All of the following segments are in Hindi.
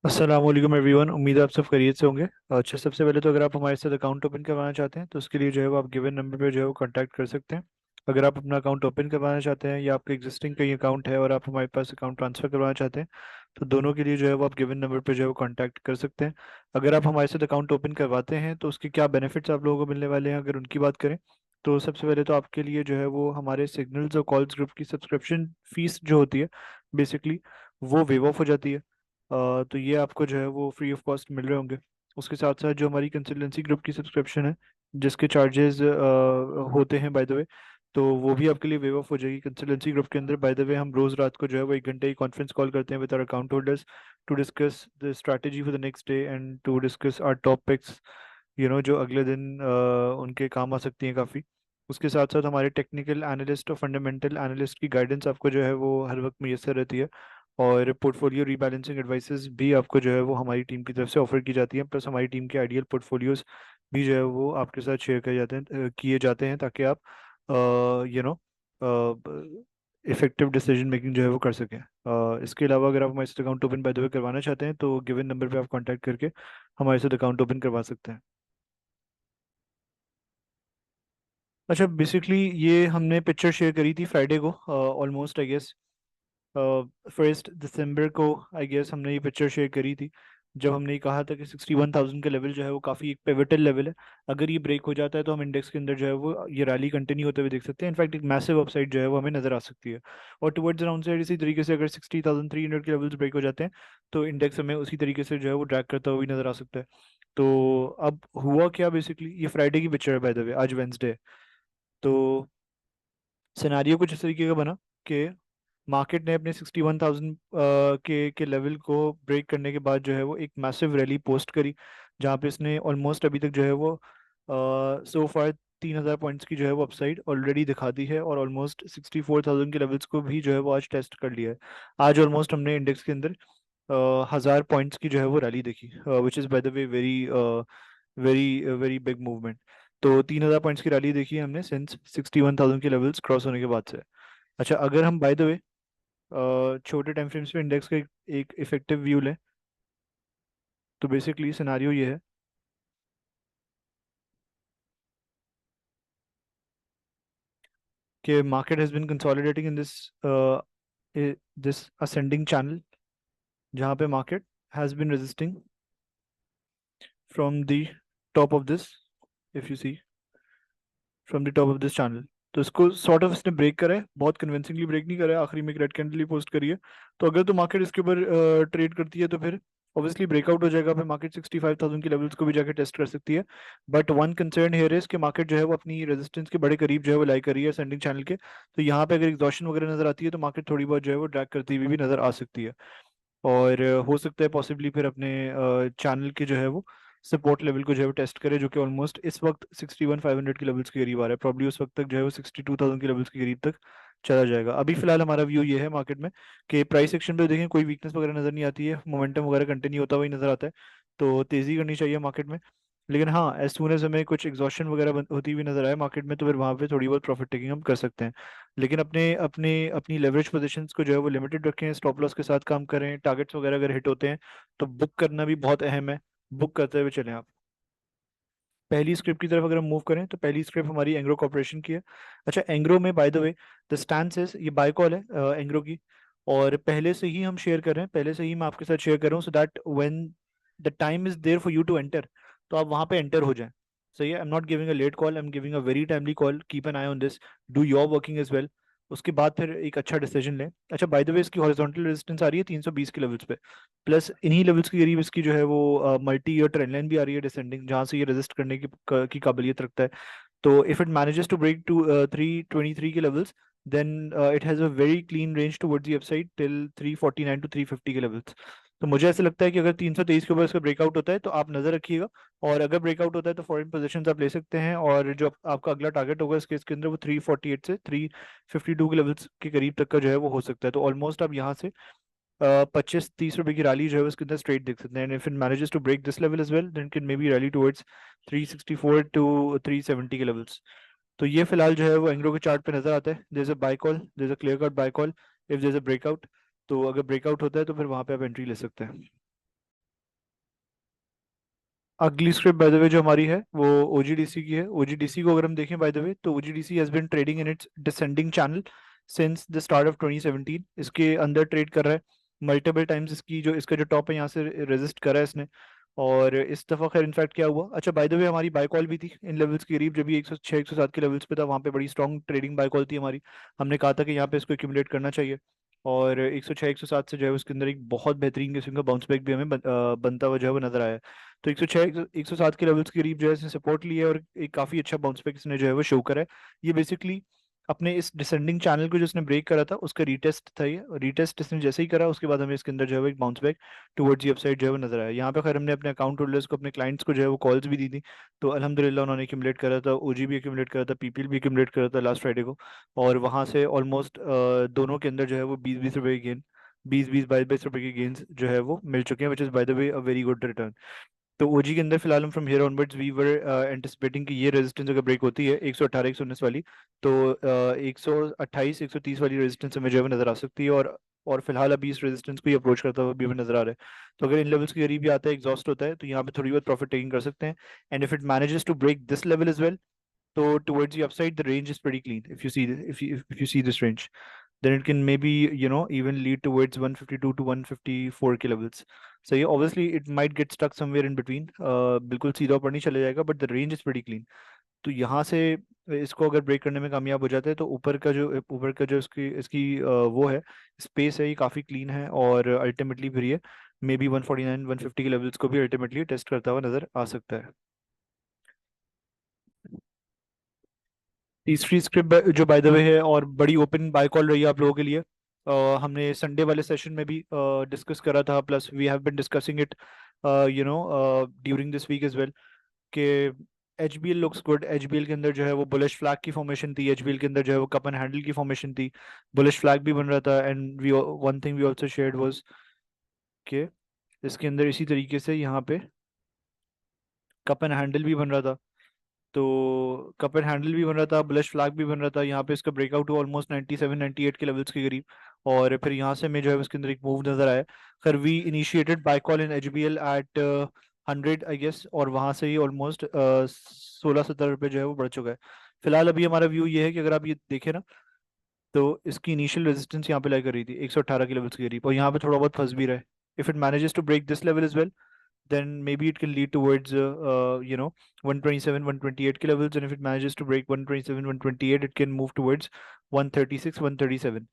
अस्सलाम वालेकुम एवरीवन। उम्मीद है आप सब खैरियत से होंगे। अच्छा, सबसे पहले तो अगर आप हमारे साथ अकाउंट ओपन करवाना चाहते हैं तो उसके लिए जो है वो आप गिवन नंबर पे जो है वो कांटेक्ट कर सकते हैं। अगर आप अपना अकाउंट ओपन करवाना चाहते हैं या आपका एग्जिस्टिंग कहीं अकाउंट है और आप हमारे पास अकाउंट ट्रांसफ़र करवाना चाहते हैं तो दोनों के लिए जो है वो आप गिवन नंबर पे जो है वो कांटेक्ट कर सकते हैं। अगर आप हमारे साथ अकाउंट ओपन करवाते हैं तो उसके क्या बेनिफिट्स आप लोगों को मिलने वाले हैं, अगर उनकी बात करें तो सबसे पहले तो आपके लिए जो है वो हमारे सिग्नल्स और कॉल्स ग्रुप की सब्सक्रिप्शन फीस जो होती है बेसिकली वो वेव ऑफ हो जाती है। तो ये आपको जो है वो फ्री ऑफ कॉस्ट मिल रहे होंगे। उसके साथ साथ जो हमारी कंसल्टेंसी ग्रुप की सब्सक्रिप्शन है जिसके चार्जेस होते हैं बाय द वे, तो वो भी आपके लिए वेव ऑफ हो जाएगी। कंसल्टेंसी ग्रुप के अंदर बाय द वे हम रोज़ रात को जो है वो 1 घंटे की कॉन्फ्रेंस कॉल करते हैं with our account holders to discuss the strategy for the next day and to discuss our topics, जो अगले दिन उनके काम आ सकती हैं काफ़ी। उसके साथ साथ हमारे टेक्निकल एनालिस्ट और फंडामेंटल एनालिस्ट की गाइडेंस आपको जो है वो हर वक्त मैसर रहती है। और पोर्टफोलियो रीबैलेंसिंग एडवाइसेस भी आपको जो है वो हमारी टीम की तरफ से ऑफर की जाती हैं। प्लस हमारी टीम के आइडियल पोर्टफोलियोज भी जो है वो आपके साथ शेयर किए जाते हैं ताकि आप you know effective decision making जो है वो कर सकें। इसके अलावा अगर आप हमारे साथ अकाउंट ओपन बाय द वे करवाना चाहते हैं तो गिवन नंबर पे आप कांटेक्ट करके हमारे साथ अकाउंट ओपन करवा सकते हैं। अच्छा, बेसिकली ये हमने पिक्चर शेयर करी थी फ्राइडे को, ऑलमोस्ट आई गेस 1 दिसंबर को आई गेस हमने ये पिक्चर शेयर करी थी जब हमने ये कहा था कि 61,000 का लेवल जो है वो काफ़ी एक पिवटल लेवल है। अगर ये ब्रेक हो जाता है तो हम इंडेक्स के अंदर जो है वो ये रैली कंटिन्यू होते हुए देख सकते हैं। इनफैक्ट एक मैसिव अपसाइड जो है वो हमें नजर आ सकती है। और टुवर्ड्स अराउंड साइड इसी तरीके से अगर 60,300 के लेवल्स ब्रेक हो जाते हैं तो इंडेक्स हमें उसी तरीके से जो है वो ड्रैग करता हुआ भी नजर आ सकता है। तो अब हुआ क्या, बेसिकली ये फ्राइडे की पिक्चर है बाय द वे, आज वेंसडे। तो सिनेरियो कुछ इस तरीके का बना कि मार्केट ने अपने 61,000 के लेवल को ब्रेक करने के बाद जो है वो एक मैसिव रैली पोस्ट करी जहाँ पे इसने ऑलमोस्ट अभी तक जो है वो सो फार 3,000 पॉइंट्स की जो है वो अपसाइड ऑलरेडी दिखा दी है और ऑलमोस्ट 64,000 के लेवल्स को भी जो है वो आज टेस्ट कर लिया है। आज ऑलमोस्ट हमने इंडेक्स के अंदर 1,000 पॉइंट्स की जो है वो रैली देखी, which is by the way very very very big movement. तो 3,000 पॉइंट्स की रैली देखी है हमने सिंस 61,000 के लेवल्स क्रॉस होने के बाद से। अच्छा, अगर हम बाय द वे छोटे टाइम फ्रेम्स पे इंडेक्स का एक इफेक्टिव व्यू लें तो बेसिकली सिनारियो ये है कि market has been consolidating in this ascending channel जहाँ पे market has been resisting from the top of this, if you see, from the top of this channel. तो इसको सॉर्ट ऑफ इसने ब्रेक करा है, बहुत कन्विंसिंगली ब्रेक नहीं करा है, आखिरी में एक रेड कैंडल ही पोस्ट करी है। तो अगर तो मार्केट इसके ऊपर ट्रेड करती है तो फिर ऑब्वियसली ब्रेकआउट हो जाएगा, फिर मार्केट 65,000 की लेवल्स को भी जाके टेस्ट कर सकती है। But one concern here is कि मार्केट जो है वो अपनी रेजिस्टेंस के बड़े करीब जो है वो लाई कर रही है सेंडिंग चैनल के। तो यहाँ पे अगर एग्जॉशन वगैरह नजर आती है तो मार्केट थोड़ी बहुत जो है वो ड्रैग करती हुई भी नजर आ सकती है। और हो सकता है पॉसिबली फिर अपने चैनल के जो है वो सपोर्ट लेवल को जो है वो टेस्ट करे जो कि ऑलमोस्ट इस वक्त 61,500 के लेवल्स के करीब आ रहा है। प्रॉब्ली उस वक्त तक जो है वो 62,000 के लेवल्स के करीब तक चला जाएगा। अभी फिलहाल हमारा व्यू ये है मार्केट में कि प्राइस एक्शन पे देखें कोई वीकनेस वगैरह नजर नहीं आती है, मोमेंटम वगैरह कंटिन्यू होता हुआ ही नजर आता है। तो तेजी करनी चाहिए मार्केट में। लेकिन हाँ, एज सुन एज हमें कुछ एग्जॉशन वगैरह होती हुई नजर आए मार्केट में तो फिर वहाँ पे थोड़ी बहुत प्रॉफिट टेकिंग हम कर सकते हैं। लेकिन अपने अपने अपनी लेवरेज पोजीशंस को जो है वो लिमिटेड रखें, स्टॉप लॉस के साथ काम करें, टारगेट्स वगैरह अगर हिट होते हैं तो बुक करना भी बहुत अहम है। बुक करते हुए चलें आप। पहली स्क्रिप्ट की तरफ अगर हम मूव करें तो पहली स्क्रिप्ट हमारी एंग्रो कॉर्पोरेशन की है। अच्छा, एंग्रो में bye the way the stance is, ये बाय कॉल है एंग्रो की। और पहले से ही हम शेयर कर रहे हैं, पहले से ही मैं आपके साथ शेयर कर रहा हूँ so that when the time is there for you to enter तो आप वहां पे एंटर हो जाएं। सही है, I am not giving a late call, I am giving a very timely call. Keep an eye on this, do your working as well. उसके बाद फिर एक अच्छा डिसीजन लें। अच्छा, बाय द वे इसकी हॉरिजॉन्टल रेजिस्टेंस आ रही है 320 के लेवल्स पे। प्लस इन्हीं लेवल्स के करीब इसकी जो है वो मल्टी ईयर ट्रेंड लाइन भी आ रही है डिसेंडिंग, जहाँ से ये रेजिस्ट करने की काबिलियत रखता है। तो if it manages to break to 323 के levels then it has a very clean range towards the upside till 349 to 350 के लेवल्स। तो मुझे ऐसा लगता है कि अगर 323 के ऊपर इसका ब्रेकआउट होता है तो आप नजर रखिएगा। और अगर ब्रेकआउट होता है तो फॉरेन पोजीशंस आप ले सकते हैं। और जो आपका अगला टारगेट होगा इस केस के अंदर वो 348 से 352 के लेवल्स के करीब तक का जो है वो हो सकता है। तो ऑलमोस्ट आप यहाँ से 25-30 रुपए की रैली जो है उसके अंदर स्ट्रेट देख सकते हैं। And if it manages to break this level as well then can maybe rally towards 364 to 370 के लेवल्स। तो ये फिलहाल जो है वो एंग्रो के चार्ट पे नजर आता है। There is a buy call, there is a clear cut buy call if there is a breakout. तो अगर ब्रेकआउट होता है तो फिर वहां पे आप एंट्री ले सकते हैं। अगली स्क्रिप्ट बाय द वे जो हमारी है वो ओजीडीसी की है। ओजीडीसी को अगर हम देखें बाय द वे, तो OGDC has been trading in its descending channel since the start of 2017। इसके अंदर ट्रेड कर रहा है मल्टीपल टाइम्स। इसकी जो इसका जो टॉप है यहाँ से रेजिस्ट करा है इसने। और इस दफा खैर इनफैक्ट क्या हुआ, अच्छा बाय द वे हमारी बाय कॉल भी थी इन लेवल्स के करीब, जब ये 106 107 के लेवल्स पे था, वहाँ पे बड़ी स्ट्रॉन्ग ट्रेडिंग बाय कॉल थी हमारी। हमने कहा था कि यहाँ पे इसको एक्यूमुलेट करना चाहिए। और 106 107 से जो है उसके अंदर एक बहुत बेहतरीन किस्म का बाउंस बैक भी हमें बनता हुआ जो है वो नजर आया है। तो 106 107 के लेवल्स के करीब जो है इसने सपोर्ट लिया है, और एक काफी अच्छा बाउंस बैक इसने जो है वो शो करा है। ये बेसिकली अपने इस डिसेंडिंग चैनल को जिसने ब्रेक करा था उसका रीटेस्ट था ये। रीटेस्ट इसने जैसे ही करा उसके बाद हमें इसके अंदर जो है वो एक bounce back towards the upside जो है वो नजर आया। यहाँ पे खैर हमने अपने अकाउंट होल्डर्स को, अपने क्लाइंट्स को जो है वो कॉल्स भी दी थी। तो अल्हम्दुलिल्लाह उन्होंने एक्यूमुलेट करा था, ओजी भी एक्यूमुलेट करा था, पीपीएल भी एक्यूमुलेट करा था लास्ट फ्राइडे को। और वहां से ऑलमोस्ट दोनों के अंदर जो है वो 20-20 रुपए के गेन, 20-20 22 रुपए के गेन्स जो है वो मिल चुके हैं, which is by the way a very good return. तो ओजी के अंदर फिलहाल हम from here onwards we were anticipating कि ये रेजिस्टेंस अगर ब्रेक होती है 118 119 वाली, तो 128 130 वाली रेजिस्टेंस हमें जो है वो नजर आ सकती है। और फिलहाल अभी इस रेजिस्टेंस को ही अप्रोच करता हुआ भी हमें नजर आ रहा है। तो अगर इन लेवल्स के करीब भी आता है, एग्जॉस्ट होता है, तो यहाँ पे थोड़ी बहुत प्रॉफिट टेकिंग कर सकते हैं। And if it manages to break this level as well, तो towards the upside the range is pretty clean if you see if you see this range, then it can maybe even lead towards 152 to 154 के levels. So yeah, obviously it might get stuck somewhere in between, बिल्कुल सीधा ऊपर नहीं चले जाएगा, but the range is pretty clean. तो यहाँ से इसको अगर ब्रेक करने में कामयाब हो जाता है, तो ऊपर का जो इसकी इसकी वो है, स्पेस है, ये काफ़ी क्लीन है। और अल्टीमेटली फिर ये मे बी 149 150 के लेवल्स को भी अल्टीमेटली टेस्ट करता हुआ नजर आ सकता है। तीसरी स्क्रिप्ट जो बाय द वे है और बड़ी ओपन बाय कॉल रही है आप लोगों के लिए, हमने संडे वाले सेशन में भी डिस्कस करा था, plus we have been discussing it during this week as well, कि H B L looks good. H B L के अंदर जो है वो बुलिश फ्लैग की फॉर्मेशन थी, एच बी एल के अंदर जो है वो कप एंड हैंडल की फॉर्मेशन थी, बुलिश फ्लैग भी बन रहा था। And we one thing we also shared was कि इसके अंदर इसी तरीके से यहाँ पे कप एंड हैंडल भी बन रहा था। तो कप एंड हैंडल भी बन रहा था, ब्लश फ्लैग भी बन रहा था, यहाँ पे इसका ब्रेकआउट हुआ ऑलमोस्ट 97 98 के लेवल्स के करीब। और फिर यहाँ से मैं जो है उसके अंदर एक मूव नजर आया। खैर we initiated buy call in H B L at 100 I guess, और वहाँ से ही ऑलमोस्ट 16-17 रुपये जो है वो बढ़ चुका है। फिलहाल अभी हमारा व्यू ये है कि अगर आप ये देखें ना, तो इसकी इनिशियल रेजिस्टेंस यहाँ पे लाई कर रही थी 118 के लेवल्स के करीब, और यहाँ पे थोड़ा बहुत फंस भी रहा है। If it manages to break this level is well, then maybe it can lead towards 127 128 k levels, and if it manages to break 127 128 it can move towards 136 137।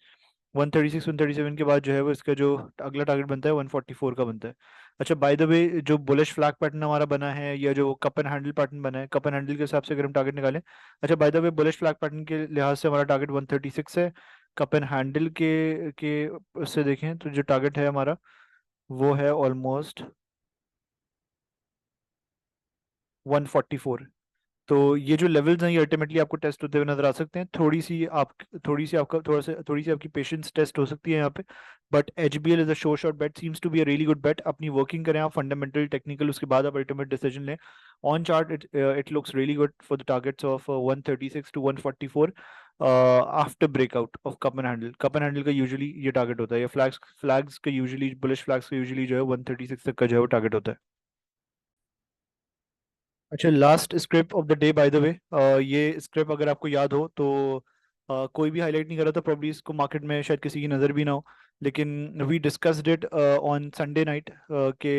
136 137 के बाद जो है वो इसका जो अगला टारगेट बनता है 144 का बनता है। अच्छा बाय द वे, जो बुलिश फ्लैग पैटर्न हमारा बना है, या जो कप एंड हैंडल पैटर्न बना है, कप एंड हैंडल के हिसाब से अगर हम टारगेट निकालें, अच्छा bye the way bullish flag pattern के लिहाज से हमारा टारगेट 136 है। कप एंड हैंडल के उससे देखें तो जो टारगेट है हमारा वो है ऑलमोस्ट 144। तो ये जो लेवल्स हैं ये अल्टीमेटली आपको टेस्ट होते हुए नजर आ सकते हैं। थोड़ी सी आपका थोड़ी सी आपकी पेशेंस टेस्ट हो सकती है यहाँ पे। But H B L is a sure shot bet, seems to be a really good bet. अपनी वर्किंग करें आप फंडामेंटल टेक्निकल, उसके बाद आप अल्टीमेट डिसीजन लें। On chart it looks really good for the targets of 136 to 144 after breakout of cup and handle. Cup and handle का यूजुअली ये टारगेट होता है, या फ्लैग्स का यूजुअली, बुलिश फ्लैग्स का यूजुअली जो है 136 तक का जो है वो टारगेट होता है। अच्छा last script of the day bye the वे, ये स्क्रिप्ट अगर आपको याद हो तो कोई भी हाईलाइट नहीं कर रहा था, प्रॉब्ली इसको मार्केट में शायद किसी की नज़र भी ना हो, लेकिन we discussed it on Sunday night के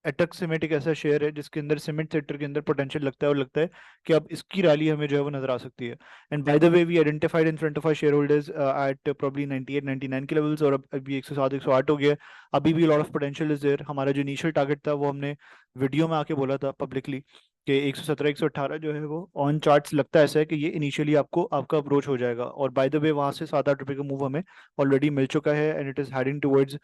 अटक सीमेंट एक ऐसा शेयर है जिसके अंदर सीमेंट सेक्टर के अंदर पोटेंशियल लगता है, और लगता है कि अब इसकी रैली हमें जो है वो नजर आ सकती है। And by the way we identified in front of our shareholders at probably 98 99 के लेवल्स, और अब अभी 107 108 हो गया है। अभी भी lot of potential is there. हमारा जो इनिशियल टारगेट था वो हमने वीडियो में आके बोला था पब्लिकली कि 117 118 जो है वो ऑन चार्ट्स लगता है ऐसा है कि ये इनिशियली आपको आपका अप्रोच हो जाएगा। और बाय द वे वहां से 7-8 रुपए का मूव हमें ऑलरेडी मिल चुका है, and it is heading towards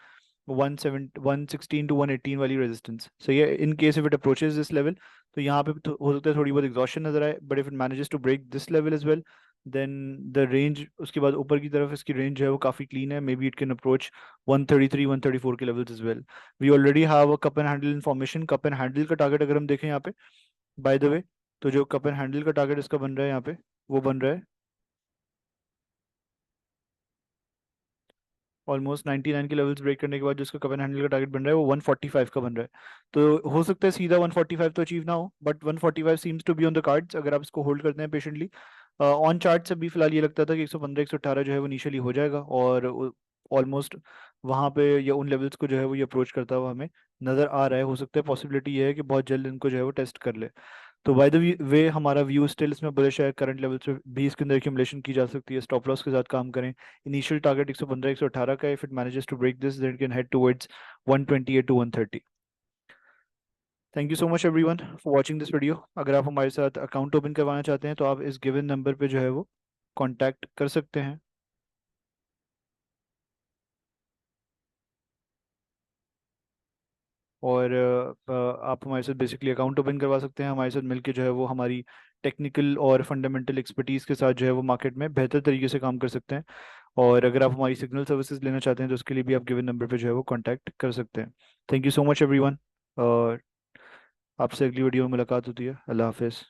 116 to 118 वाली रेजिस्टेंस। सही है, in case if it approaches this level, तो यहाँ पे तो हो सकता है थोड़ी बहुत एग्जॉशन नजर आए, but if it manages to break this level as well, then the range उसके बाद ऊपर की तरफ इसकी रेंज जो है वो काफी क्लीन है। Maybe it can approach 133 134 के levels as well. We already have a cup and handle information. Cup and handle का टारगेट अगर हम देखें यहाँ पे बाय द वे, तो जो कप एंड हैंडल का टारगेट इसका बन रहा है यहाँ पे, वो बन रहा है ऑलमोस्ट 99 के लेवल्स ब्रेक करने के बाद जो इसका कवर हैंडल का टारगेट बन रहा है वो 145 का बन रहा है। तो हो सकता है सीधा 145 तो अचीव ना हो, but 145 seems to be on the cards अगर आप इसको होल्ड करते हैं पेशेंटली। ऑन चार्ट से भी फिलहाल ये लगता था कि 115 118 जो है वो इनिशियली हो जाएगा, और ऑलमोस्ट वहां पे या उन लेवल्स को जो है वो ये अप्रोच करता हुआ हमें नजर आ रहा है। हो सकता है पॉसिबिलिटी ये है कि बहुत जल्द इनको जो है वो टेस्ट कर ले। तो बाय द वे हमारा व्यू स्टिल इसमें बुलिश है। करंट लेवल पे भी इसके अंदर एक्यूमुलेशन की जा सकती है। स्टॉप लॉस के साथ काम करें। इनिशियल टारगेट 115 118 का है। If it manages to break this then it can head towards 128 to 130। Thank you so much everyone for watching this video. अगर आप हमारे साथ अकाउंट ओपन करवाना चाहते हैं तो आप इस गिवन नंबर पे जो है वो कांटेक्ट कर सकते हैं। और आप हमारे साथ बेसिकली अकाउंट ओपन करवा सकते हैं। हमारे साथ मिलके जो है वो हमारी टेक्निकल और फंडामेंटल एक्सपर्टीज़ के साथ जो है वो मार्केट में बेहतर तरीके से काम कर सकते हैं। और अगर आप हमारी सिग्नल सर्विसेज लेना चाहते हैं तो उसके लिए भी आप गिवन नंबर पे जो है वो कांटेक्ट कर सकते हैं। Thank you so much everyone. और आपसे अगली वीडियो में मुलाकात होती है। अल्लाह हाफिज़।